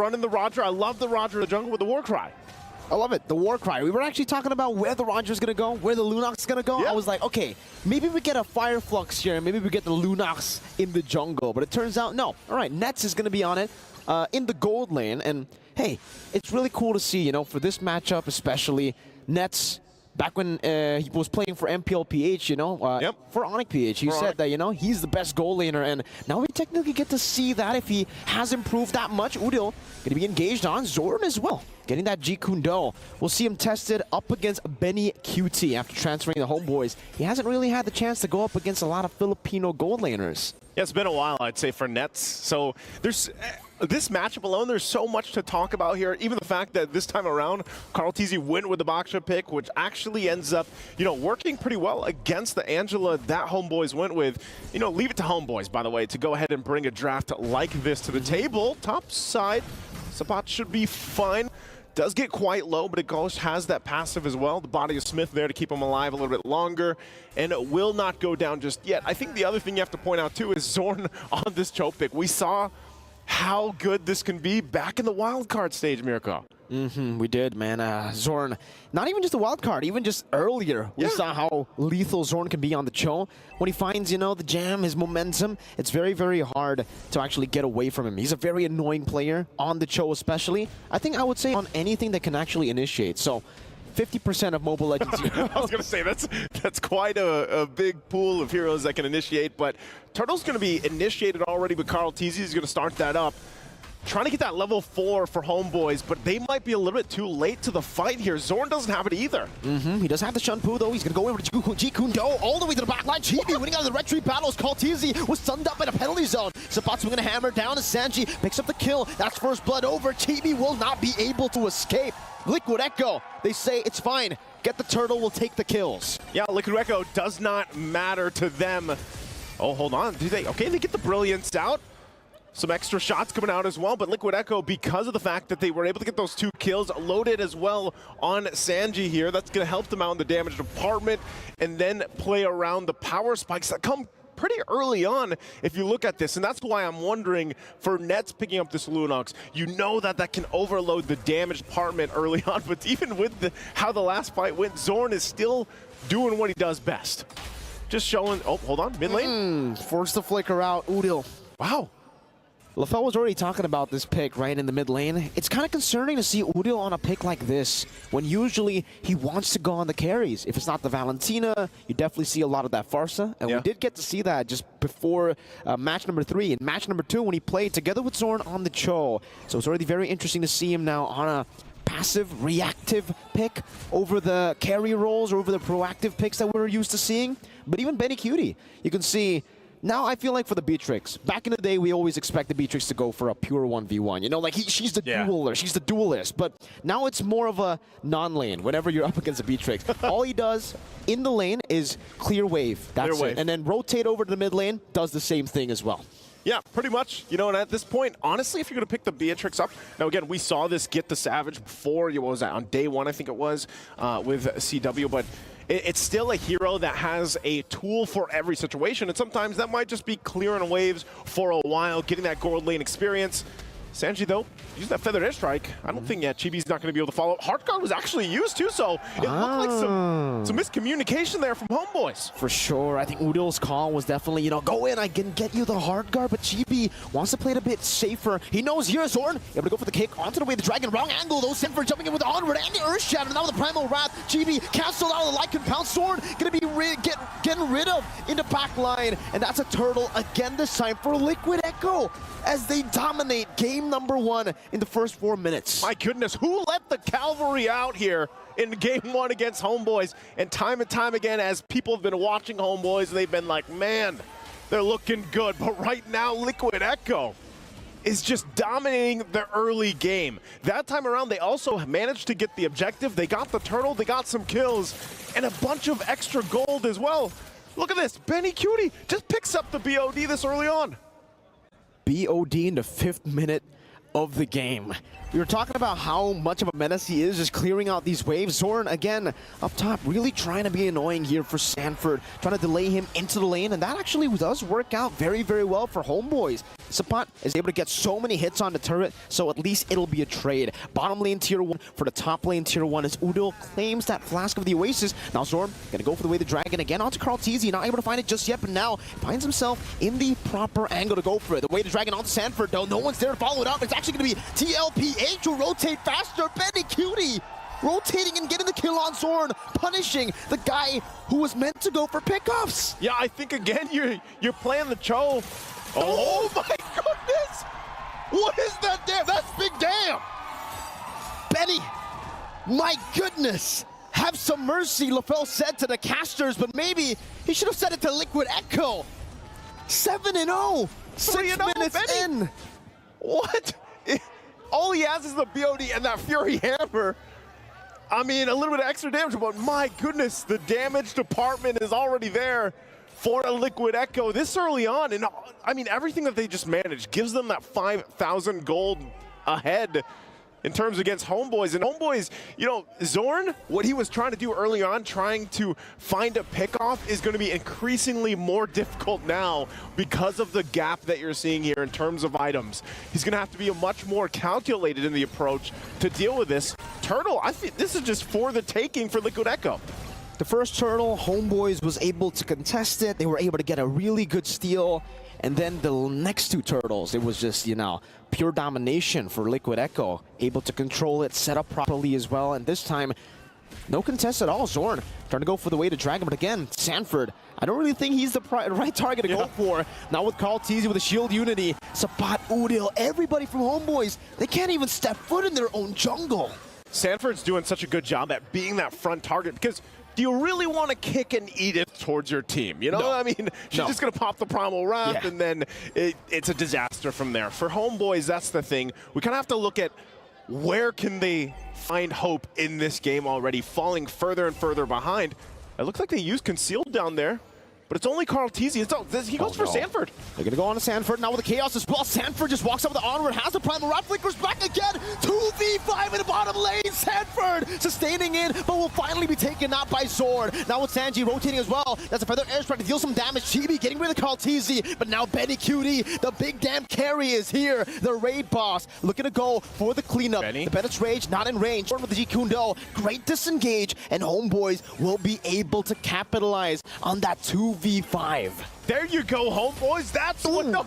running the Roger. I love the Roger in the jungle with the war cry. I love it, the war cry. We were actually talking about where the Roger's gonna go, where the Lunox is gonna go. Yeah. I was like, okay, maybe we get a Fire Flux here, maybe we get the Lunox in the jungle. But it turns out, no. All right, Nets is gonna be on it in the gold lane. And hey, it's really cool to see, you know, for this matchup especially, Nets, back when he was playing for MPLPH, you know, for Onyx PH, he said that, you know, he's the best goal laner, and now we technically get to see that if he has improved that much. Udil going to be engaged on Zorn as well, getting that G Kundo. We'll see him tested up against Benny QT after transferring the Homebois. He hasn't really had the chance to go up against a lot of Filipino gold laners. Yeah, it's been a while, I'd say, for Nets. So there's this matchup alone, there's so much to talk about here. Even the fact that this time around, Carl Tizzy went with the Baksha pick, which actually ends up, you know, working pretty well against the Angela that Homebois went with. You know, leave it to Homebois, by the way, to go ahead and bring a draft like this to the table. Top side, Sabat should be fine. Does get quite low, but it goes has that passive as well. The body of Smith there to keep him alive a little bit longer, and it will not go down just yet. I think the other thing you have to point out too is Zorn on this choke pick. We saw how good this can be back in the wild card stage, Mirko. We did, man. Zorn, not even just a wild card, even just earlier, we saw how lethal Zorn can be on the Cho. When he finds, you know, the jam, his momentum, it's very, very hard to actually get away from him. He's a very annoying player on the Cho especially. I think I would say on anything that can actually initiate. So 50% of Mobile Legends heroes. I was going to say, that's quite a big pool of heroes that can initiate, but Turtle's going to be initiated already, but Carl Tizzy is going to start that up. Trying to get that level 4 for Homebois, but they might be a little bit too late to the fight here. Zorn doesn't have it either. He does have the Shunpu, though. He's going to go in with G Kundo all the way to the back line. Chibi winning out of the Red Tree battles. Carl Tizzy was stunned up in a penalty zone. Sabat's going to hammer down as Sanji picks up the kill. That's first blood over. Chibi will not be able to escape. Liquid Echo, they say it's fine. Get the turtle, we'll take the kills. Yeah, Liquid Echo does not matter to them. Oh, hold on. Okay, they get the Brilliance out. Some extra shots coming out as well, but Liquid Echo, because of the fact that they were able to get those 2 kills, loaded as well on Sanji here. That's going to help them out in the damage department, and then play around the power spikes that come pretty early on if you look at this, and that's why I'm wondering for Nets picking up this Lunox. You know that can overload the damage department early on, but even with how the last fight went, Zorn is still doing what he does best. Just showing, oh, hold on, mid lane. Force the flicker out, Udil. Wow. LaFell was already talking about this pick right in the mid lane. It's kind of concerning to see Udil on a pick like this when usually he wants to go on the carries. If it's not the Valentina, you definitely see a lot of that Farsa. And we did get to see that just before match number 3. In match number 2 when he played together with Zorn on the Cho. So it's already very interesting to see him now on a passive, reactive pick over the carry roles, or over the proactive picks that we're used to seeing. But even Benny Cutie, you can see. Now I feel like for the Beatrix, back in the day we always expect the Beatrix to go for a pure 1v1. You know, like she's the dueler, she's the duelist. But now it's more of a non-lane whenever you're up against a Beatrix. All he does in the lane is clear wave. That's it. And then rotate over to the mid lane, does the same thing as well. Yeah, pretty much. You know, and at this point, honestly, if you're going to pick the Beatrix up, now again, we saw this get the Savage before, what was that, on day 1, I think it was, with CW, but it's still a hero that has a tool for every situation, and sometimes that might just be clearing waves for a while, getting that gold lane experience. Sanji, though, use that Feathered Airstrike. I don't think Chibi's not going to be able to follow. Heart Guard was actually used, too, so it looked like some miscommunication there from Homebois. For sure. I think Udil's call was definitely, you know, go in, I can get you the Heart Guard, but Chibi wants to play it a bit safer. He knows here, Zorn, able to go for the kick onto the way of the Dragon. Wrong angle, though. Sinfer jumping in with the Onward and the Earth Shatter. Now with the Primal Wrath. Chibi canceled out of the Lycan Pound. Zorn going to be getting rid of in the back line, and that's a turtle again this time for Liquid Echo as they dominate game number 1 in the first 4 minutes. My goodness, who let the cavalry out here in game 1 against Homebois? And time again, as people have been watching Homebois, they've been like, man, they're looking good. But right now, Liquid Echo is just dominating the early game. That time around, they also managed to get the objective. They got the turtle, they got some kills, and a bunch of extra gold as well. Look at this, Benny Cutie just picks up the BOD this early on. BOD in the 5th minute of the game. We were talking about how much of a menace he is, just clearing out these waves. Zorn, again, up top, really trying to be annoying here for Sanford, trying to delay him into the lane, and that actually does work out very, very well for Homebois. Sapat is able to get so many hits on the turret, so at least it'll be a trade. Bottom lane tier 1 for the top lane tier 1 as Udil claims that Flask of the Oasis. Now Zorn gonna go for the way the dragon again onto Karl'Tezi, not able to find it just yet, but now finds himself in the proper angle to go for it. The way the dragon onto Sanford though, no one's there to follow it up. It's actually gonna be TLPH to rotate faster. Benny Cutie rotating and getting the kill on Zorn, punishing the guy who was meant to go for pickups. Yeah, I think again you're playing the Cho. Oh my goodness! What is that damn? That's big damn! Benny, my goodness! Have some mercy, LaFell said to the casters, but maybe he should have said it to Liquid Echo. 7-0, 6 minutes in. What? All he has is the BOD and that Fury Hammer. I mean, a little bit of extra damage, but my goodness, the damage department is already there for a Liquid Echo this early on. And I mean, everything that they just managed gives them that 5,000 gold ahead in terms against Homebois. And Homebois, you know, Zorn, what he was trying to do early on, trying to find a pickoff, is going to be increasingly more difficult now because of the gap that you're seeing here in terms of items. He's going to have to be much more calculated in the approach to deal with this. Turtle, I think this is just for the taking for Liquid Echo. The first turtle, Homebois was able to contest it. They were able to get a really good steal. And then the next two turtles, it was just, you know, pure domination for Liquid Echo. Able to control it, set up properly as well. And this time, no contest at all. Zorn trying to go for the way to Dragon. But again, Sanford, I don't really think he's the right target to go for. Now with Karl'Tezi with the shield unity, Sapat, Udil, everybody from Homebois, they can't even step foot in their own jungle. Sanford's doing such a good job at being that front target, because do you really want to kick an Edith towards your team? You know, No. I mean, she's just going to pop the Primal Wrath, and then it's a disaster from there. For Homebois, that's the thing. We kind of have to look at where can they find hope in this game already, falling further and further behind. It looks like they used Concealed down there, but it's only Karl'Tezi. He goes for Sanford. They're going to go on to Sanford now with the Chaos as well. Sanford just walks up with the onward, has the Primal Wrath, flickers back again. 2v5 in the bottom lane. Sanford sustaining in, but will finally be taken out by Zorn. Now with Sanji rotating as well. That's a feather airstrike to deal some damage. Chibi getting rid of Karl'Tezi, but now Benny Cutie, the big damn carry, is here. The raid boss looking to go for the cleanup. Benny. The Bennett's Rage not in range. Zorn with the G-Kundo. Great disengage, and Homebois will be able to capitalize on that 2v5. There you go, Homebois. That's what. No,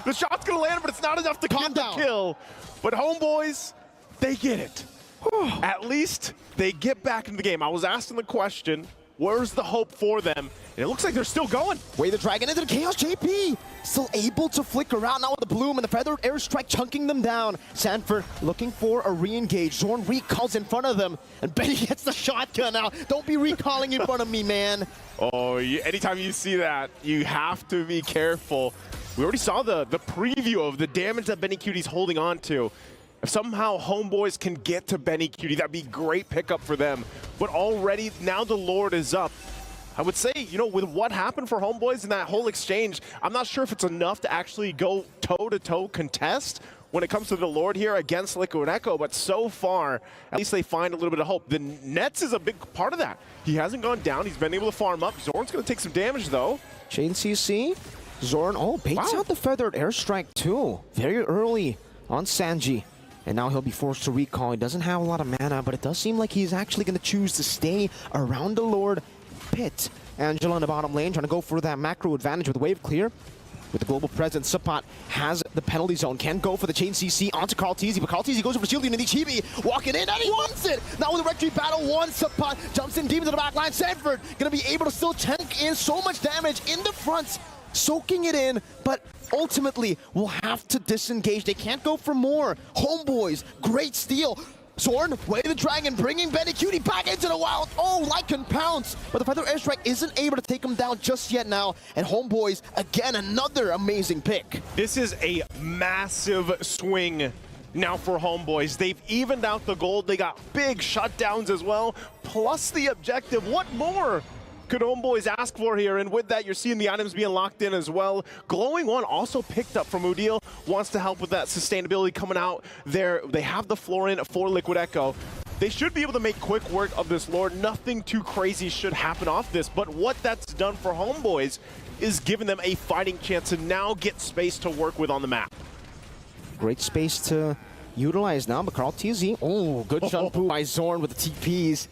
the shot's gonna land, but it's not enough to get the kill. But Homebois, they get it. At least they get back into the game. I was asking the question, where's the hope for them? And it looks like they're still going. Way the dragon into the Chaos. JP still able to flicker out now with the Bloom and the feathered airstrike chunking them down. Sanford looking for a re-engage. Zorn recalls in front of them, and Benny gets the shotgun out. Don't be recalling in front of me, man. Oh, anytime you see that, you have to be careful. We already saw the preview of the damage that Benny Cutie's holding on to. If somehow Homebois can get to Benny Cutie, that'd be great pickup for them. But already, now the Lord is up. I would say, you know, with what happened for Homebois in that whole exchange, I'm not sure if it's enough to actually go toe-to-toe contest when it comes to the Lord here against Liquid Echo, but so far, at least they find a little bit of hope. The Nets is a big part of that. He hasn't gone down. He's been able to farm up. Zorn's going to take some damage, though. Chain CC. Zorn, baits out the feathered airstrike, too. Very early on Sanji. And now he'll be forced to recall. He doesn't have a lot of mana, but it does seem like he's actually going to choose to stay around the Lord pit. Angela in the bottom lane trying to go for that macro advantage with wave clear. With the global presence, Sapat has the penalty zone. Can go for the chain CC onto Karl'Tezi, but Karl'Tezi goes over shield unity. Chibi walking in, and he wants it! Now with the rectory battle, Sapat jumps in deep into the back line. Sanford gonna be able to still tank in so much damage in the front, soaking it in, but ultimately will have to disengage. They can't go for more. Homebois, great steal. Zorn, way the dragon, bringing Benny Cutie back into the wild. Oh, Lycan pounce, but the feather airstrike isn't able to take him down just yet now. And Homebois, again, another amazing pick. This is a massive swing now for Homebois. They've evened out the gold. They got big shutdowns as well, plus the objective. What more could Homebois ask for here? And with that, you're seeing the items being locked in as well. Glowing One also picked up from Udil, wants to help with that sustainability coming out there. They have the floor in for Liquid Echo. they should be able to make quick work of this Lord. Nothing too crazy should happen off this, but what that's done for Homebois is giving them a fighting chance to now get space to work with on the map. Great space to utilize now, but KarlTzy, oh, good Shunpu by Zorn with the TPs.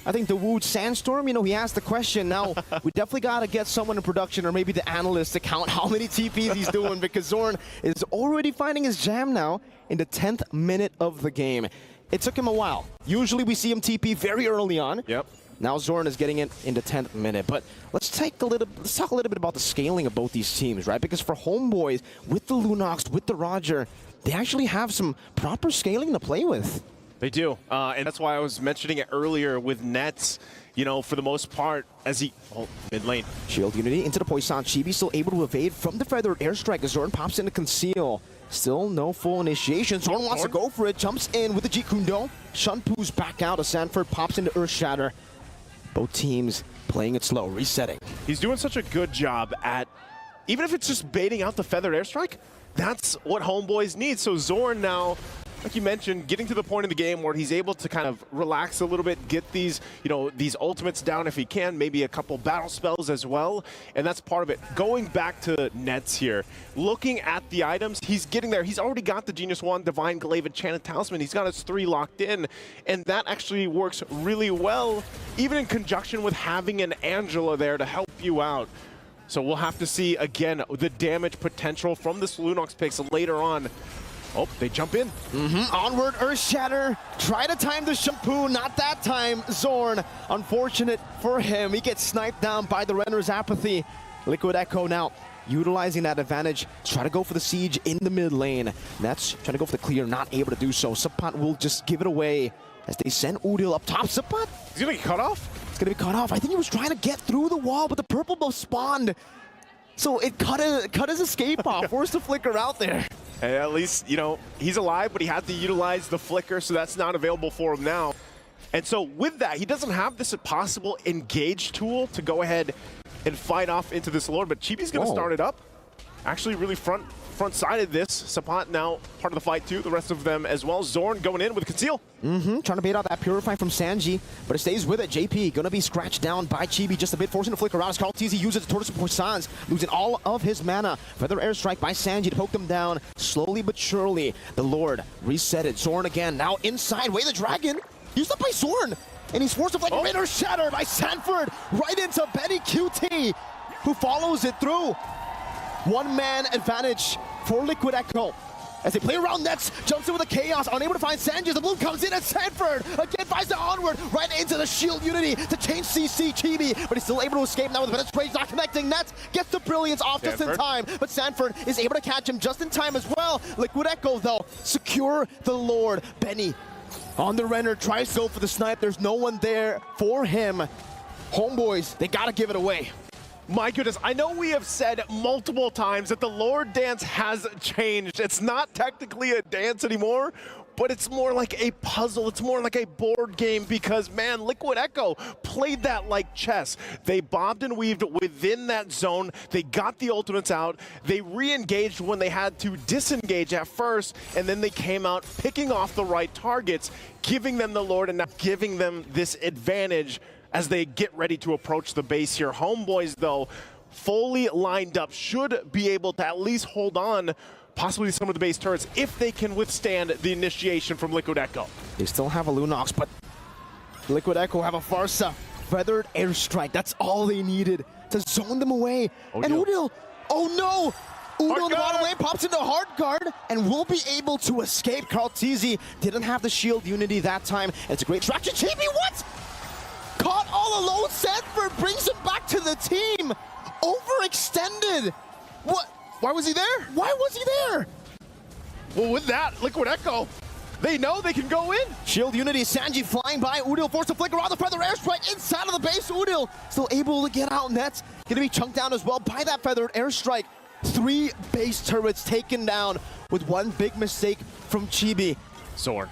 I think the Wood Sandstorm, you know, he asked the question. Now, we definitely got to get someone in production or maybe the analyst to count how many TPs he's doing, because Zorn is already finding his jam now in the 10th minute of the game. It took him a while. Usually we see him TP very early on. Yep. Now Zorn is getting it in the 10th minute. But let's talk a little bit about the scaling of both these teams, right? Because for Homebois, with the Lunox, with the Roger, they actually have some proper scaling to play with. They do, and that's why I was mentioning it earlier with Nets. You know, for the most part, as he... Oh, mid lane. Shield Unity into the Poison. Chibi still able to evade from the Feathered Airstrike as Zorn pops into Conceal. Still no full initiation. Zorn wants to go for it. Jumps in with the Jeet Kune Do. Shunpu's back out as Sanford pops into Earth Shatter. Both teams playing it slow, resetting. He's doing such a good job at... Even if it's just baiting out the Feathered Airstrike, that's what Homebois need. So Zorn now... Like you mentioned, getting to the point in the game where he's able to kind of relax a little bit, get these, you know, these ultimates down if he can, maybe a couple battle spells as well, and that's part of it. Going back to Nets here, looking at the items, he's getting there. He's already got the Genius Wand, Divine Glaive, Enchanted Talisman. He's got his 3 locked in, and that actually works really well, even in conjunction with having an Angela there to help you out. So we'll have to see, again, the damage potential from this Lunox picks later on. Oh, they jump in. Onward, Earth Shatter. Try to time the Shunpu, not that time. Zorn, unfortunate for him. He gets sniped down by the Renner's Apathy. Liquid Echo now utilizing that advantage. Try to go for the siege in the mid lane. Nets trying to go for the clear, not able to do so. Sapat will just give it away as they send Udil up top. Sapat, He's gonna get cut off? it's gonna be cut off. I think he was trying to get through the wall, but the purple buff spawned. So it cut his escape off. Forced the flicker out there. And at least, you know, he's alive, but he had to utilize the flicker, so that's not available for him now. And so with that, he doesn't have this possible engage tool to go ahead and fight off into this Lord, but Chibi's going to start it up. Actually really front-sided this. Sapat now part of the fight too, the rest of them as well. Zorn going in with Conceal. Trying to bait out that Purify from Sanji, but it stays with it. JP gonna be scratched down by Chibi just a bit, forcing to flicker out as KarlTzy uses the Tortoise of Poisons, losing all of his mana. Feather Airstrike by Sanji to poke them down. Slowly but surely, the Lord reset it. Zorn again, now inside, Way the Dragon, used up by Zorn, and he's forced to flicker in or shatter by Sanford, right into Benny QT, who follows it through. One-man advantage for Liquid Echo. As they play around Nets, jumps in with the Chaos, unable to find Sanji. The Bloom comes in, and Sanford again finds the Onward, right into the Shield Unity to change CC Chibi, but he's still able to escape now with Penetration, not connecting. Nets gets the Brilliance off just in time, but Sanford is able to catch him just in time as well. Liquid Echo, though, secure the Lord. Benny on the Renner, tries to go for the snipe. There's no one there for him. Homebois, they gotta give it away. My goodness, I know we have said multiple times that the Lord dance has changed. It's not technically a dance anymore, but it's more like a puzzle. It's more like a board game because, man, Liquid Echo played that like chess. They bobbed and weaved within that zone. They got the ultimates out. They re-engaged when they had to disengage at first, and then they came out picking off the right targets, giving them the Lord and now giving them this advantage as they get ready to approach the base here. Homebois, though, fully lined up, should be able to at least hold on possibly some of the base turrets if they can withstand the initiation from Liquid Echo. They still have a Lunox, but Liquid Echo have a Farsa. Feathered Airstrike, that's all they needed to zone them away. And Udil, oh no! Udil in the bottom lane pops into hard guard and will be able to escape. KarlTzy didn't have the Shield Unity that time. And it's a great traction. Chibi, what? Caught all alone, Sanford brings him back to the team. Overextended. What? Why was he there? Why was he there? Well, with that, Liquid Echo, they know they can go in. Shield Unity, Sanji flying by. Udil forced to flicker on the Feather Airstrike inside of the base. Udil still able to get out. Nets gonna be chunked down as well by that Feathered Airstrike. 3 base turrets taken down with one big mistake from Chibi. Zorn.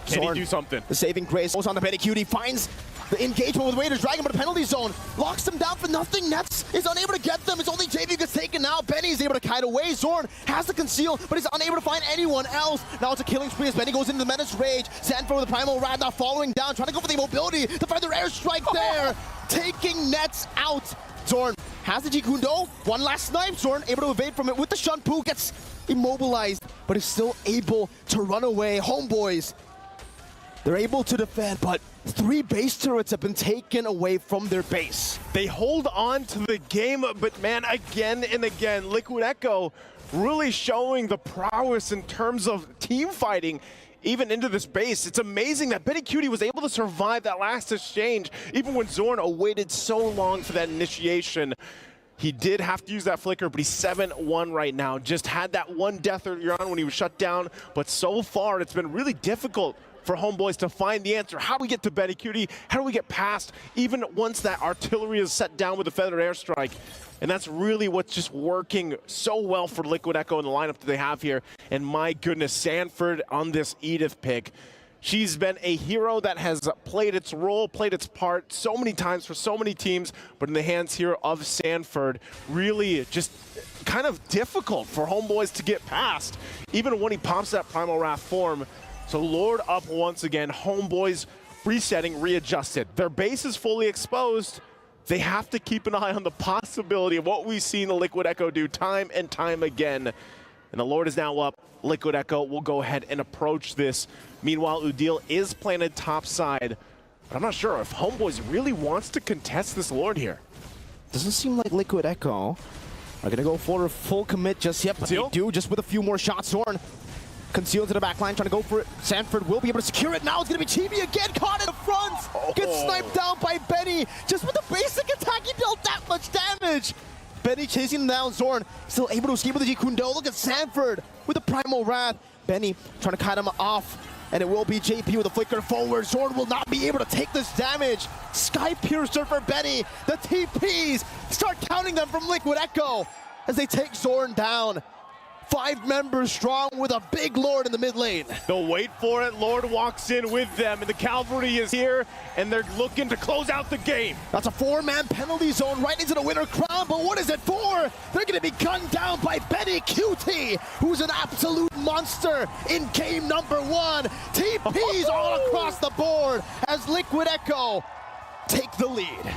Can he do something? The saving grace goes on the Betty Cutie, finds The engagement with Raiders, dragging him to the penalty zone, locks them down for nothing. Nets is unable to get them. It's only JV who gets taken out. Benny is able to kite away. Zorn has the conceal, but he's unable to find anyone else. Now it's a killing spree as Benny goes into the Menace Rage. Sanford with the Primal Rad now following down, trying to go for the mobility. The feather airstrike there, taking Nets out. Zorn has the Jikundo. One last snipe. Zorn able to evade from it with the Shunpu. Gets immobilized, but is still able to run away. Homeboys, they're able to defend, but 3 base turrets have been taken away from their base. They hold on to the game, but man, again and again, Liquid Echo really showing the prowess in terms of team fighting, even into this base. It's amazing that Benny Cutie was able to survive that last exchange, even when Zorn waited so long for that initiation. He did have to use that flicker, but he's 7-1 right now. Just had that one death earlier on when he was shut down, but so far it's been really difficult for Homeboys to find the answer. How do we get to Benny Cutie? How do we get past, even once that artillery is set down with a feathered airstrike? And that's really what's just working so well for Liquid Echo in the lineup that they have here. And my goodness, Sanford on this Edith pick. She's been a hero that has played its role, played its part so many times for so many teams, but in the hands here of Sanford, really just kind of difficult for Homeboys to get past, even when he pops that Primal Wrath form. So Lord up once again, Homeboys resetting, readjusted. Their base is fully exposed. They have to keep an eye on the possibility of what we've seen the Liquid Echo do time and time again. And the Lord is now up. Liquid Echo will go ahead and approach this. Meanwhile, Udil is planted top side. But I'm not sure if Homeboys really wants to contest this Lord here. Doesn't seem like Liquid Echo are going to go for a full commit just yet, but they do just with a few more shots. Zorn concealed to the back line, trying to go for it. Sanford will be able to secure it. Now it's going to be Chibi again, caught in the front. Gets sniped down by Benny. Just with the basic attack, he dealt that much damage. Benny chasing him down. Zorn still able to escape with the Jikundo. Look at Sanford with the Primal Wrath. Benny trying to kite him off, and it will be JP with a flicker forward. Zorn will not be able to take this damage. Sky Piercer for Benny. The TPs start counting them from Liquid Echo as they take Zorn down. 5 members strong with a big Lord in the mid lane. They'll wait for it. Lord walks in with them, and the cavalry is here, and they're looking to close out the game. That's a 4-man penalty zone right into the winner crown, but what is it for? They're going to be gunned down by Benny Cutie, who's an absolute monster in game number 1. TPs all across the board as Liquid Echo take the lead.